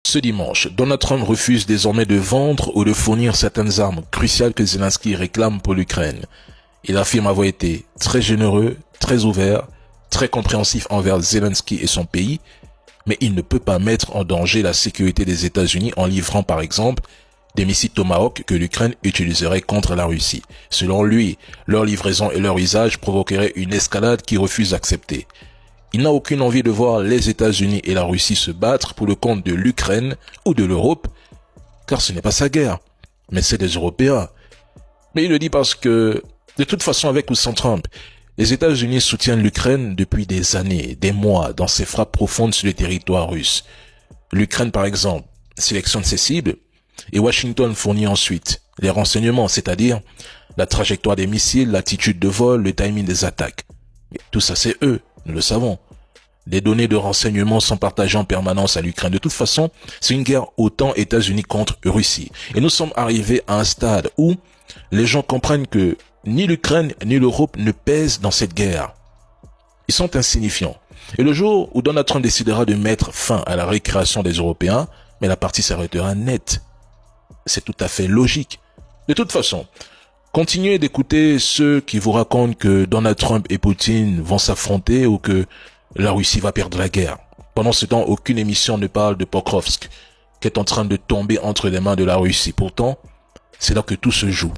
Ce dimanche, Donald Trump refuse désormais de vendre ou de fournir certaines armes cruciales que Zelensky réclame pour l'Ukraine. Il affirme avoir été très généreux, très ouvert, très compréhensif envers Zelensky et son pays, mais il ne peut pas mettre en danger la sécurité des États-Unis en livrant par exemple des missiles Tomahawk que l'Ukraine utiliserait contre la Russie. Selon lui, leur livraison et leur usage provoqueraient une escalade qu'il refuse d'accepter. Il n'a aucune envie de voir les États-Unis et la Russie se battre pour le compte de l'Ukraine ou de l'Europe, car ce n'est pas sa guerre, mais c'est des Européens. Mais il le dit parce que, de toute façon, avec ou sans Trump, les États-Unis soutiennent l'Ukraine depuis des années, des mois, dans ses frappes profondes sur le territoire russe. L'Ukraine, par exemple, sélectionne ses cibles, et Washington fournit ensuite les renseignements, c'est-à-dire la trajectoire des missiles, l'attitude de vol, le timing des attaques. Et tout ça, c'est eux, nous le savons. Les données de renseignement sont partagées en permanence à l'Ukraine. De toute façon, c'est une guerre autant États-Unis contre Russie. Et nous sommes arrivés à un stade où les gens comprennent que ni l'Ukraine ni l'Europe ne pèsent dans cette guerre. Ils sont insignifiants. Et le jour où Donald Trump décidera de mettre fin à la récréation des Européens, mais la partie s'arrêtera net. C'est tout à fait logique. De toute façon, continuez d'écouter ceux qui vous racontent que Donald Trump et Poutine vont s'affronter ou que la Russie va perdre la guerre. Pendant ce temps, aucune émission ne parle de Pokrovsk, qui est en train de tomber entre les mains de la Russie. Pourtant, c'est là que tout se joue.